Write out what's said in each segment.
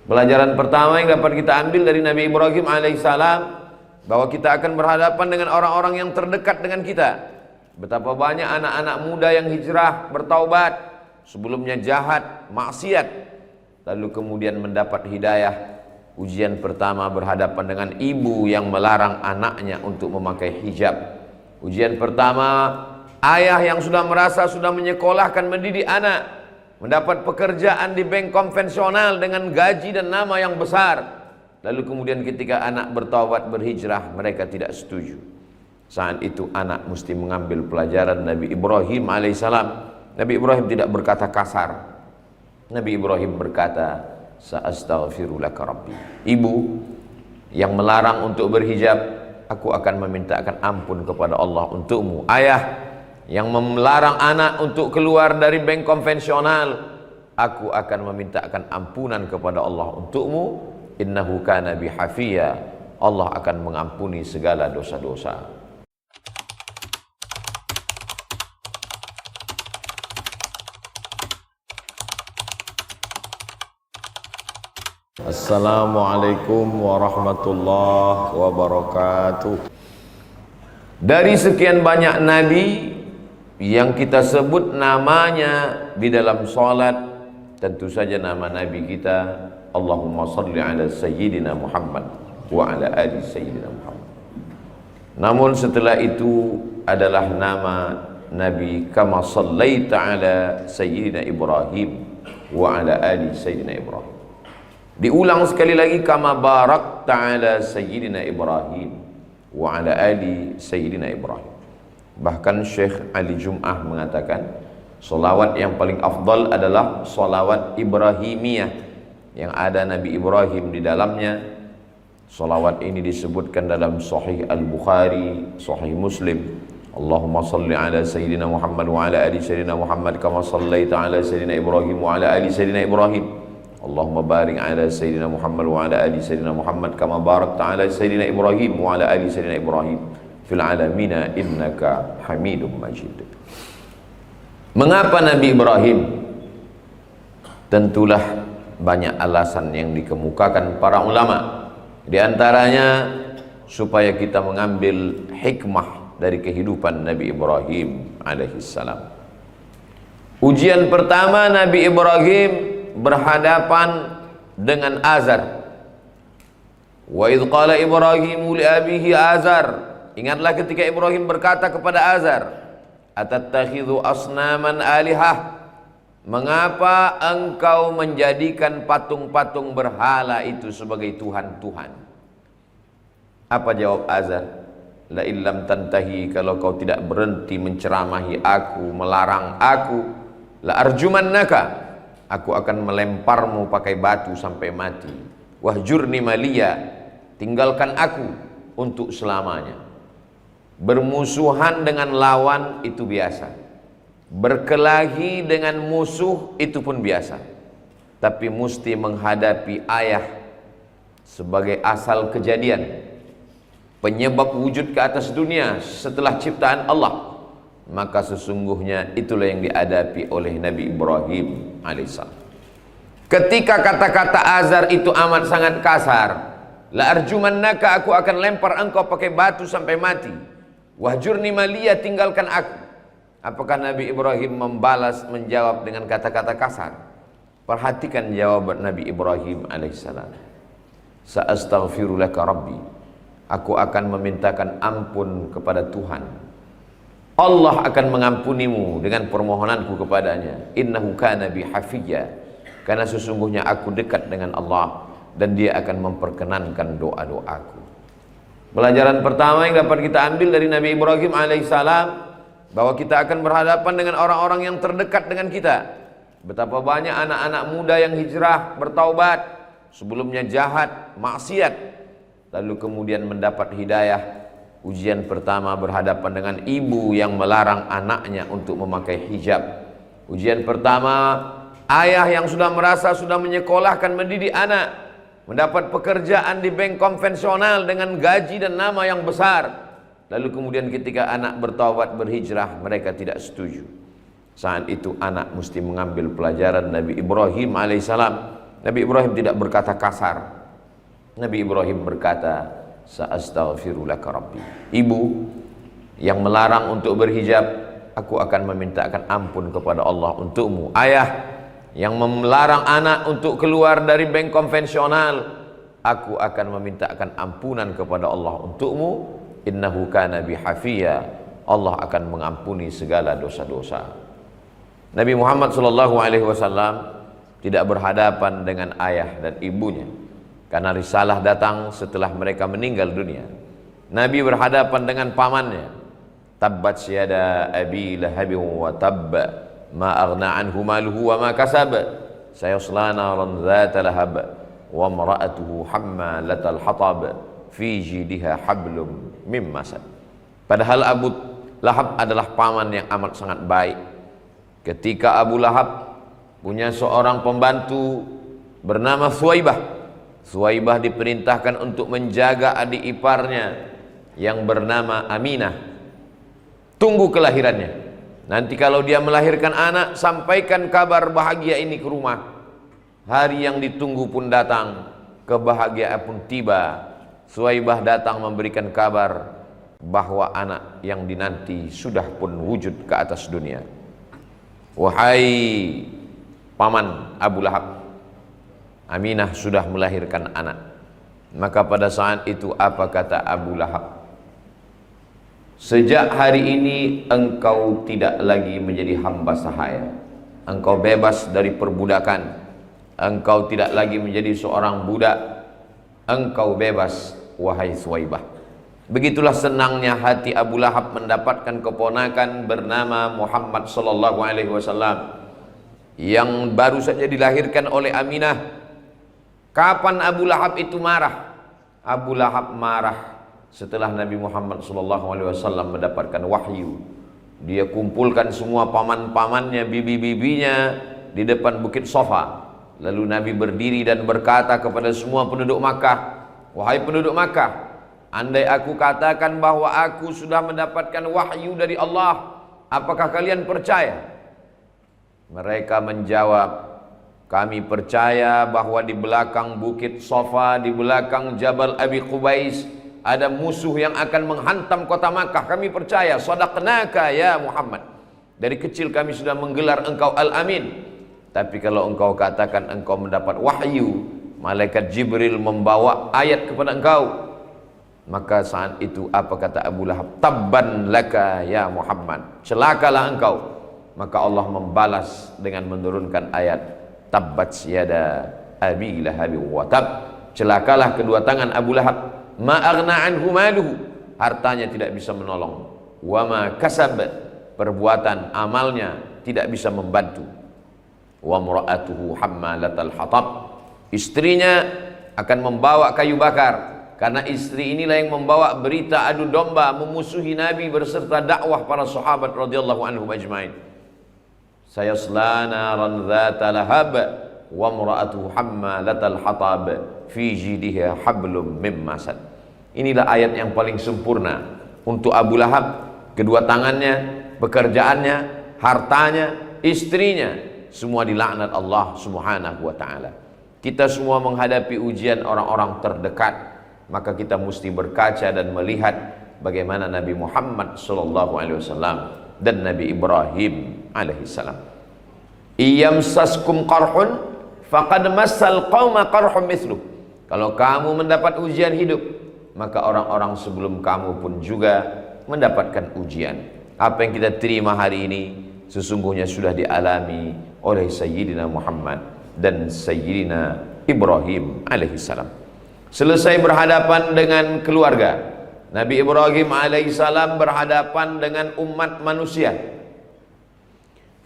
Pelajaran pertama yang dapat kita ambil dari Nabi Ibrahim alaihissalam, bahwa kita akan berhadapan dengan orang-orang yang terdekat dengan kita. Betapa banyak anak-anak muda yang hijrah, bertaubat, sebelumnya jahat, maksiat, lalu kemudian mendapat hidayah. Ujian pertama berhadapan dengan ibu yang melarang anaknya untuk memakai hijab. Ujian pertama, ayah yang sudah merasa sudah menyekolahkan, mendidik anak, mendapat pekerjaan di bank konvensional dengan gaji dan nama yang besar. Lalu kemudian ketika anak bertaubat, berhijrah, mereka tidak setuju. Saat itu anak mesti mengambil pelajaran Nabi Ibrahim alaihissalam. Nabi Ibrahim tidak berkata kasar. Nabi Ibrahim berkata, "Sa'astaghfiru laka rabbi." Ibu yang melarang untuk berhijab, aku akan memintakan ampun kepada Allah untukmu. Ayah yang melarang anak untuk keluar dari bank konvensional, aku akan memintakan ampunan kepada Allah untukmu. Innahu kana bi hafiya. Allah akan mengampuni segala dosa-dosa. Assalamualaikum warahmatullahi wabarakatuh. Dari sekian banyak nabi yang kita sebut namanya di dalam salat, tentu saja nama nabi kita Allahumma salli ala sayyidina Muhammad wa ala ali sayyidina Muhammad. Namun setelah itu adalah nama nabi kama sallaita ala sayyidina Ibrahim wa ala ali sayyidina Ibrahim. Diulang sekali lagi, kama barakta ala sayyidina Ibrahim wa ala ali sayyidina Ibrahim. Bahkan Syekh Ali Jum'ah mengatakan, solawat yang paling afdal adalah solawat Ibrahimiyah, yang ada Nabi Ibrahim di dalamnya. Solawat ini disebutkan dalam Sahih Al-Bukhari, Sahih Muslim. Allahumma salli ala sayyidina Muhammad wa ala ali sayyidina Muhammad kama sallaita ala sayyidina Ibrahim wa ala ali sayyidina Ibrahim. Allahumma barik ala sayyidina Muhammad wa ala ali sayyidina Muhammad kama barakta ala sayyidina Ibrahim wa ala ali sayyidina Ibrahim fil alamina innaka Hamidum Majid. Mengapa Nabi Ibrahim? Tentulah banyak alasan yang dikemukakan para ulama. Di antaranya supaya kita mengambil hikmah dari kehidupan Nabi Ibrahim alaihissalam. Ujian pertama Nabi Ibrahim berhadapan dengan Azar. Wa idh qala Ibrahimu li abihi Azar. Ingatlah ketika Ibrahim berkata kepada Azar, atattakhidhu asnaman alihah, mengapa engkau menjadikan patung-patung berhala itu sebagai Tuhan-Tuhan? Apa jawab Azar? La illam tantahi, kalau kau tidak berhenti menceramahi aku, melarang aku, la arjumannaka, aku akan melemparmu pakai batu sampai mati. Wahjurni maliya, tinggalkan aku untuk selamanya. Bermusuhan dengan lawan itu biasa, berkelahi dengan musuh itu pun biasa. Tapi mesti menghadapi ayah sebagai asal kejadian, penyebab wujud ke atas dunia setelah ciptaan Allah. Maka sesungguhnya itulah yang dihadapi oleh Nabi Ibrahim alaihissalam. Ketika kata-kata Azar itu amat sangat kasar, la arjumannaka, aku akan lempar engkau pakai batu sampai mati. Wahjurni maliya, tinggalkan aku. Apakah Nabi Ibrahim membalas, menjawab dengan kata-kata kasar? Perhatikan jawaban Nabi Ibrahim alaihissalam. Sa'astaghfiru laka rabbi, aku akan memintakan ampun kepada Tuhan. Allah akan mengampunimu dengan permohonanku kepadanya. Innahu kana bi hafiyya, karena sesungguhnya aku dekat dengan Allah dan dia akan memperkenankan doa-doaku. Pelajaran pertama yang dapat kita ambil dari Nabi Ibrahim alaihissalam, bahwa kita akan berhadapan dengan orang-orang yang terdekat dengan kita. Betapa banyak anak-anak muda yang hijrah, bertaubat, sebelumnya jahat, maksiat, lalu kemudian mendapat hidayah. Ujian pertama berhadapan dengan ibu yang melarang anaknya untuk memakai hijab. Ujian pertama, ayah yang sudah merasa sudah menyekolahkan, mendidik anak, mendapat pekerjaan di bank konvensional dengan gaji dan nama yang besar. Lalu kemudian ketika anak bertaubat, berhijrah, mereka tidak setuju. Saat itu anak mesti mengambil pelajaran Nabi Ibrahim alaihissalam. Nabi Ibrahim tidak berkata kasar. Nabi Ibrahim berkata, sa'astaghfiru laka rabbi. Ibu yang melarang untuk berhijab, aku akan memintakan ampun kepada Allah untukmu. Ayah yang melarang anak untuk keluar dari bank konvensional, aku akan memintakan ampunan kepada Allah untukmu. Innahu kana bi hafiya. Allah akan mengampuni segala dosa-dosa. Nabi Muhammad SAW tidak berhadapan dengan ayah dan ibunya, karena risalah datang setelah mereka meninggal dunia. Nabi berhadapan dengan pamannya. Tabbat yada abi lahabin wa tabba ma aghna anhu maluhu wa ma kasab sayasla naran dzata lahab wa imra'atuhu hammalatal hatab fi jidha hablum mim masad. Padahal Abu Lahab adalah paman yang amat sangat baik. Ketika Abu Lahab punya seorang pembantu bernama Suwaibah. Suwaibah diperintahkan untuk menjaga adik iparnya yang bernama Aminah. Tunggu kelahirannya. Nanti kalau dia melahirkan anak, sampaikan kabar bahagia ini ke rumah. Hari yang ditunggu pun datang, kebahagiaan pun tiba. Suwaibah datang memberikan kabar bahwa anak yang dinanti sudah pun wujud ke atas dunia. Wahai paman Abu Lahab, Aminah sudah melahirkan anak. Maka pada saat itu apa kata Abu Lahab? Sejak hari ini engkau tidak lagi menjadi hamba sahaya. Engkau bebas dari perbudakan. Engkau tidak lagi menjadi seorang budak. Engkau bebas, wahai Suwaibah. Begitulah senangnya hati Abu Lahab mendapatkan keponakan bernama Muhammad sallallahu alaihi wasallam yang baru saja dilahirkan oleh Aminah. Kapan Abu Lahab itu marah? Abu Lahab marah setelah Nabi Muhammad SAW mendapatkan wahyu. Dia kumpulkan semua paman-pamannya, bibi-bibinya di depan Bukit Sofa. Lalu Nabi berdiri dan berkata kepada semua penduduk Makkah, wahai penduduk Makkah, andai aku katakan bahwa aku sudah mendapatkan wahyu dari Allah, apakah kalian percaya? Mereka menjawab, kami percaya bahwa di belakang Bukit Sofa, di belakang Jabal Abi Qubais ada musuh yang akan menghantam kota Makkah. Kami percaya, sadaqnaka ya Muhammad. Dari kecil kami sudah menggelar engkau Al-Amin. Tapi kalau engkau katakan engkau mendapat wahyu, malaikat Jibril membawa ayat kepada engkau, maka saat itu apa kata Abu Lahab? Tabban laka ya Muhammad, celakalah engkau. Maka Allah membalas dengan menurunkan ayat tabbat yada abi lahab wa tab, celakalah kedua tangan Abu Lahab. Ma aghna anhu maluhu, hartanya tidak bisa menolong. Wa ma kasab, perbuatan amalnya tidak bisa membantu. Wa imra'atuhu hammalatal hatab, istrinya akan membawa kayu bakar. Karena istri inilah yang membawa berita adu domba memusuhi Nabi beserta dakwah para sahabat radhiyallahu anhum ajmain. Sayasla naran dzata lahab wa imra'atuhu hammalatal hatab fi jidha hablum mim masad. Inilah ayat yang paling sempurna untuk Abu Lahab. Kedua tangannya, pekerjaannya, hartanya, istrinya, semua dilaknat Allah Subhanahu wa taala. Kita semua menghadapi ujian orang-orang terdekat, maka kita mesti berkaca dan melihat bagaimana Nabi Muhammad sallallahu alaihi wasallam dan Nabi Ibrahim alaihi salam. Iyamsaskum qarhun faqad massal qauma qarhum mithluh. Kalau kamu mendapat ujian hidup, maka orang-orang sebelum kamu pun juga mendapatkan ujian. Apa yang kita terima hari ini sesungguhnya sudah dialami oleh Sayyidina Muhammad dan Sayyidina Ibrahim alaihi salam. Selesai berhadapan dengan keluarga, Nabi Ibrahim alaihissalam berhadapan dengan umat manusia.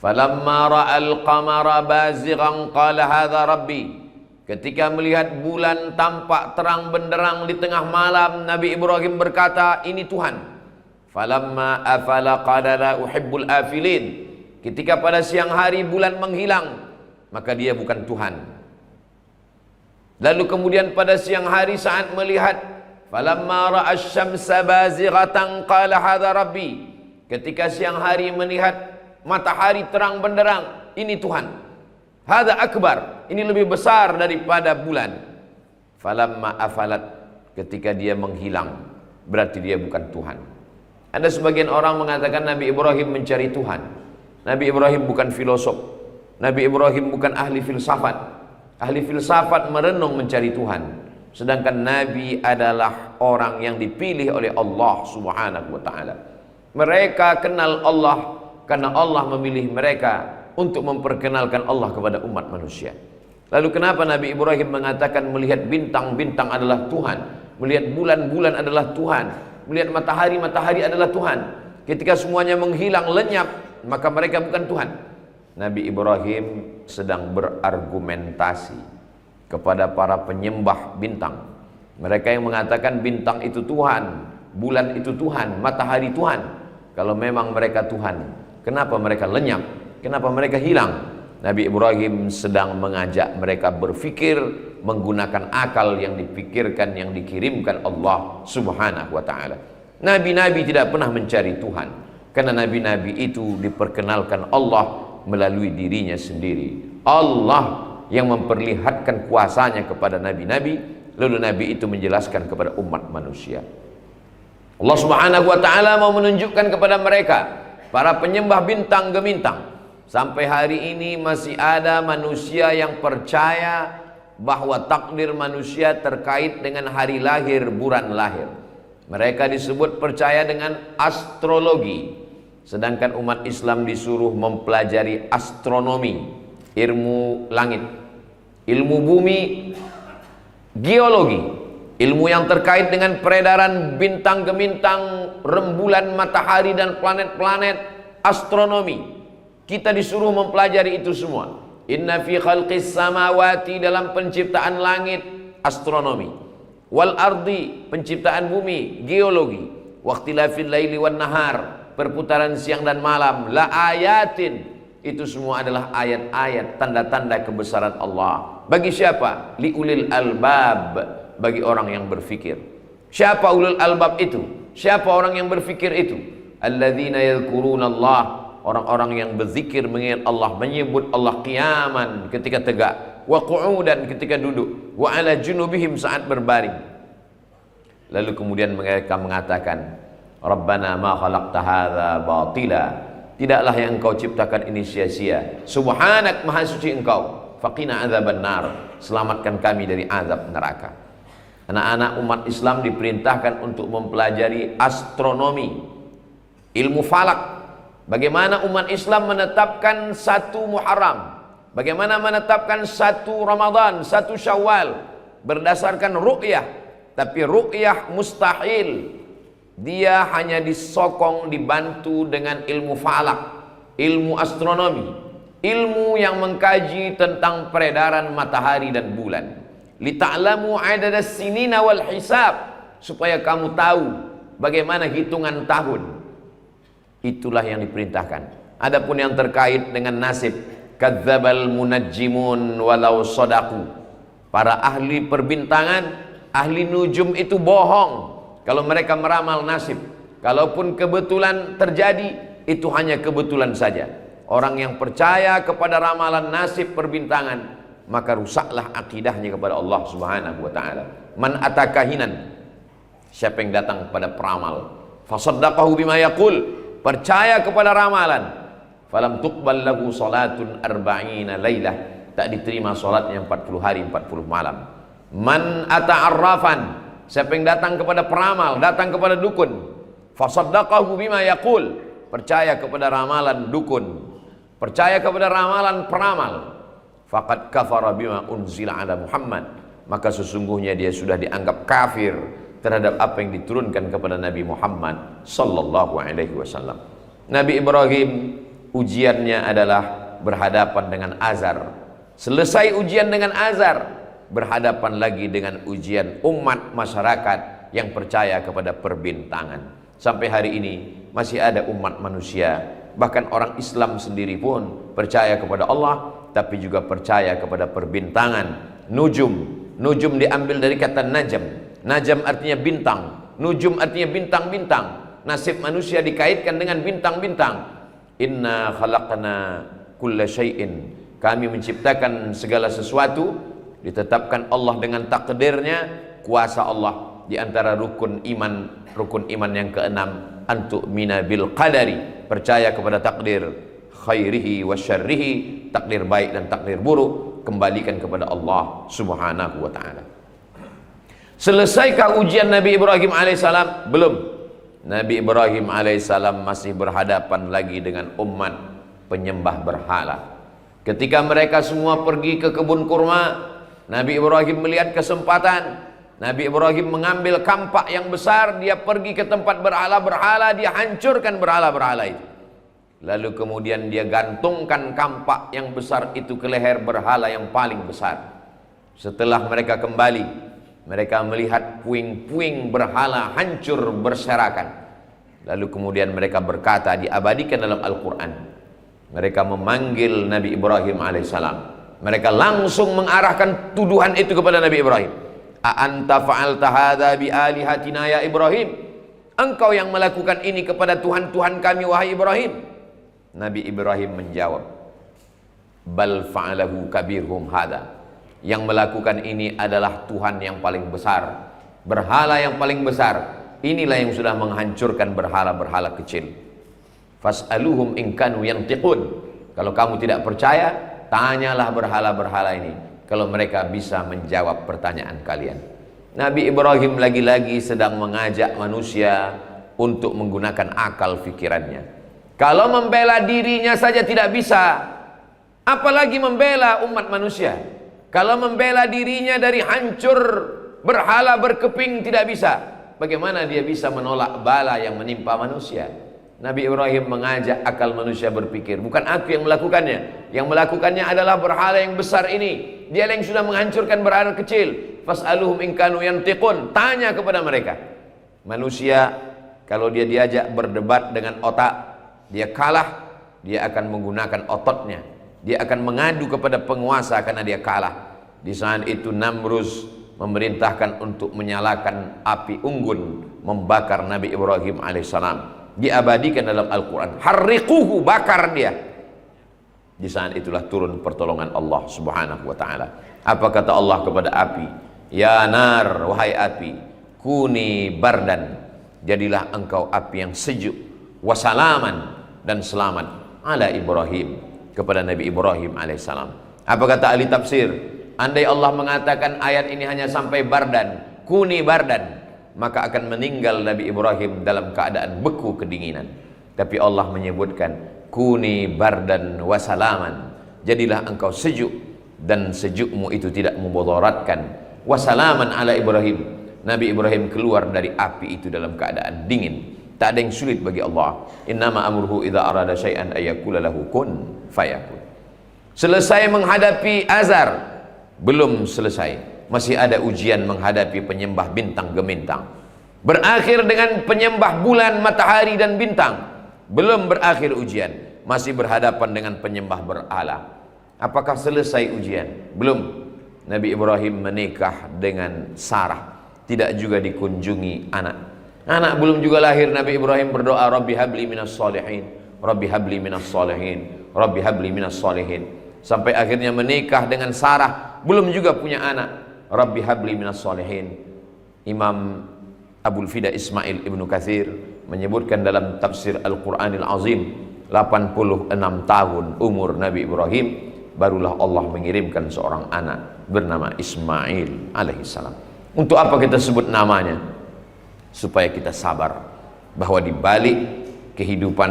Falamma ra'al qamara bazighan qala hadza rabbi. Ketika melihat bulan tampak terang benderang di tengah malam, Nabi Ibrahim berkata, ini Tuhan. Falamma afala qala la uhibbul afilin. Ketika pada siang hari bulan menghilang, maka dia bukan Tuhan. Lalu kemudian pada siang hari saat melihat, falamma ra'a asy-syamsa bazighatan qala hadza rabbi. Ketika siang hari melihat matahari terang benderang, ini Tuhan. Hadza akbar, ini lebih besar daripada bulan. Falamma afalat, ketika dia menghilang, berarti dia bukan Tuhan. Ada sebagian orang mengatakan Nabi Ibrahim mencari Tuhan. Nabi Ibrahim bukan filosof. Nabi Ibrahim bukan ahli filsafat. Ahli filsafat merenung mencari Tuhan. Sedangkan Nabi adalah orang yang dipilih oleh Allah Subhanahu wa ta'ala. Mereka kenal Allah karena Allah memilih mereka untuk memperkenalkan Allah kepada umat manusia. Lalu kenapa Nabi Ibrahim mengatakan melihat bintang-bintang adalah Tuhan, melihat bulan-bulan adalah Tuhan, melihat matahari-matahari adalah Tuhan? Ketika semuanya menghilang, lenyap, maka mereka bukan Tuhan. Nabi Ibrahim sedang berargumentasi kepada para penyembah bintang. Mereka yang mengatakan bintang itu Tuhan, bulan itu Tuhan, matahari Tuhan. Kalau memang mereka Tuhan, kenapa mereka lenyap? Kenapa mereka hilang? Nabi Ibrahim sedang mengajak mereka berfikir menggunakan akal yang dipikirkan, yang dikirimkan Allah Subhanahu wa ta'ala. Nabi-nabi tidak pernah mencari Tuhan, karena nabi-nabi itu diperkenalkan Allah melalui dirinya sendiri. Allah yang memperlihatkan kuasanya kepada nabi-nabi, lalu nabi itu menjelaskan kepada umat manusia. Allah Subhanahu wa ta'ala mau menunjukkan kepada mereka, para penyembah bintang gemintang, sampai hari ini masih ada manusia yang percaya bahwa takdir manusia terkait dengan hari lahir, bulan lahir. Mereka disebut percaya dengan astrologi. Sedangkan umat Islam disuruh mempelajari astronomi, ilmu langit, ilmu bumi, geologi, ilmu yang terkait dengan peredaran bintang gemintang, rembulan, matahari dan planet-planet, astronomi. Kita disuruh mempelajari itu semua. Inna fi khalqis samawati, dalam penciptaan langit, astronomi. Wal ardi, penciptaan bumi, geologi. Waqtilafil laili wan nahar, perputaran siang dan malam. La ayatin, itu semua adalah ayat-ayat, tanda-tanda kebesaran Allah. Bagi siapa? Li ulil albab, bagi orang yang berfikir. Siapa ulul albab itu? Siapa orang yang berfikir itu? Alladzina yadhkuruna Allah, orang-orang yang berzikir mengingat Allah, menyebut Allah qiyaman ketika tegak, wa qu'udan ketika duduk, wa ala junubihim saat berbaring. Lalu kemudian mereka mengatakan, Rabbana ma khalaqta hadza batila, tidaklah yang engkau ciptakan ini sia-sia. Subhanak, maha suci engkau. Faqina adzaban nar, selamatkan kami dari azab neraka. Anak-anak umat Islam diperintahkan untuk mempelajari astronomi, ilmu falak. Bagaimana umat Islam menetapkan 1 Muharram, bagaimana menetapkan 1 Ramadan, 1 Syawal, berdasarkan ru'yah. Tapi ru'yah mustahil, dia hanya disokong, dibantu dengan ilmu falak, ilmu astronomi, ilmu yang mengkaji tentang peredaran matahari dan bulan. Lita'lamu adadas sinina wal hisab, supaya kamu tahu bagaimana hitungan tahun. Itulah yang diperintahkan. Adapun yang terkait dengan nasib, kadzdzabal munajjimun walau shadaqu, para ahli perbintangan, ahli nujum itu bohong kalau mereka meramal nasib. Kalaupun kebetulan terjadi, itu hanya kebetulan saja. Orang yang percaya kepada ramalan nasib perbintangan, maka rusaklah akidahnya kepada Allah Subhanahu wa ta'ala. Man atakahinan, siapa yang datang kepada peramal, fasaddaqahu bima yaqul, percaya kepada ramalan, falam tuqbal lahu salatun arba'ina lailah, tak diterima salatnya 40 hari 40 malam. Man ata'arrafan, siapa yang datang kepada peramal, datang kepada dukun, fasaddaqahu bima yaqul, percaya kepada ramalan dukun, percaya kepada ramalan peramal, faqad kafara bima unzila ala Muhammad, maka sesungguhnya dia sudah dianggap kafir terhadap apa yang diturunkan kepada Nabi Muhammad sallallahu alaihi wasallam. Nabi Ibrahim ujiannya adalah berhadapan dengan azar. Selesai ujian dengan azar, berhadapan lagi dengan ujian umat masyarakat yang percaya kepada perbintangan. Sampai hari ini masih ada umat manusia, bahkan orang Islam sendiri pun percaya kepada Allah, tapi juga percaya kepada perbintangan. Nujum diambil dari kata najam. Najam artinya bintang, nujum artinya bintang-bintang. Nasib manusia dikaitkan dengan bintang-bintang. Inna khalaqna kulla syai'in Kami menciptakan segala sesuatu, ditetapkan Allah dengan takdirnya, kuasa Allah. Di antara rukun iman yang keenam, antu'mina bil qadari, percaya kepada takdir, khairihi wa syarrihi, takdir baik dan takdir buruk, kembalikan kepada Allah Subhanahu wa ta'ala. Selesaikah ujian Nabi Ibrahim alaihissalam? Belum. Nabi Ibrahim alaihissalam masih berhadapan lagi dengan umat penyembah berhala. Ketika mereka semua pergi ke kebun kurma, Nabi Ibrahim melihat kesempatan. Nabi Ibrahim mengambil kampak yang besar, dia pergi ke tempat berhala-berhala, dia hancurkan berhala-berhala itu. Lalu kemudian dia gantungkan kampak yang besar itu ke leher berhala yang paling besar. Setelah mereka kembali, mereka melihat puing-puing berhala hancur berserakan. Lalu kemudian mereka berkata, diabadikan dalam Al-Quran, mereka memanggil Nabi Ibrahim alaihissalam. Mereka langsung mengarahkan tuduhan itu kepada Nabi Ibrahim. A'anta fa'alta hadza bi alihatina ya Ibrahim? Engkau yang melakukan ini kepada Tuhan-Tuhan kami wahai Ibrahim? Nabi Ibrahim menjawab, bal fa'alahu kabirhum hadza. Yang melakukan ini adalah Tuhan yang paling besar, berhala yang paling besar. Inilah yang sudah menghancurkan berhala-berhala kecil. Fas'aluhum in kanu yantiqun. Kalau kamu tidak percaya, tanyalah berhala-berhala ini kalau mereka bisa menjawab pertanyaan kalian. Nabi Ibrahim lagi-lagi sedang mengajak manusia untuk menggunakan akal fikirannya. Kalau membela dirinya saja tidak bisa, apalagi membela umat manusia. Kalau membela dirinya dari hancur berhala berkeping tidak bisa, bagaimana dia bisa menolak bala yang menimpa manusia? Nabi Ibrahim mengajak akal manusia berpikir, bukan aku yang melakukannya. Yang melakukannya adalah berhala yang besar ini. Dia yang sudah menghancurkan berhala kecil. Fas'aluhum in kanu yantiqun. Tanya kepada mereka. Manusia kalau dia diajak berdebat dengan otak, dia kalah, dia akan menggunakan ototnya. Dia akan mengadu kepada penguasa karena dia kalah. Di saat itu Namrus memerintahkan untuk menyalakan api unggun, membakar Nabi Ibrahim alaihissalam. Diabadikan dalam Al-Quran, harriquhu, bakar dia. Di saat itulah turun pertolongan Allah Subhanahu wa ta'ala. Apa kata Allah kepada api? Ya nar, wahai api, kuni bardan, jadilah engkau api yang sejuk, wasalaman, dan selamat ala Ibrahim, kepada Nabi Ibrahim alaihissalam. Apa kata ahli tafsir? Andai Allah mengatakan ayat ini hanya sampai bardan, kuni bardan, maka akan meninggal Nabi Ibrahim dalam keadaan beku kedinginan. Tapi Allah menyebutkan kuni bardan wasalaman, jadilah engkau sejuk dan sejukmu itu tidak mudaratkan. Wasalaman ala Ibrahim, Nabi Ibrahim keluar dari api itu dalam keadaan dingin. Tak ada yang sulit bagi Allah. Innama amruhu idza arada syai'an ayyakula lahu kun fayakun. Selesai menghadapi azar? Belum selesai. Masih ada ujian menghadapi penyembah bintang gemintang. Berakhir dengan penyembah bulan, matahari dan bintang. Belum berakhir ujian, masih berhadapan dengan penyembah berhala. Apakah selesai ujian? Belum. Nabi Ibrahim menikah dengan Sarah, tidak juga dikunjungi anak. Anak belum juga lahir, Nabi Ibrahim berdoa, Rabbi habli minas salihin, Rabbi habli minas salihin, Rabbi habli minas salihin. Sampai akhirnya menikah dengan Sarah, belum juga punya anak. Rabbi habli minas salihin. Imam Abul Fida Ismail Ibnu Katsir menyebutkan dalam tafsir Al-Quranil Azim, 86 tahun umur Nabi Ibrahim, barulah Allah mengirimkan seorang anak bernama Ismail alaihissalam. Untuk apa kita sebut namanya? Supaya kita sabar bahwa di balik kehidupan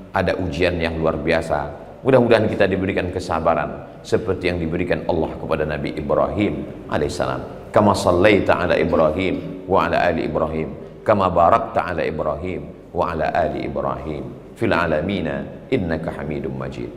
ada ujian yang luar biasa. Mudah-mudahan kita diberikan kesabaran seperti yang diberikan Allah kepada Nabi Ibrahim alaihissalam. Kama sallaita ala Ibrahim wa ala ali Ibrahim, kama barakta ala Ibrahim wa ala ali Ibrahim fil alamina innaka Hamidum Majid.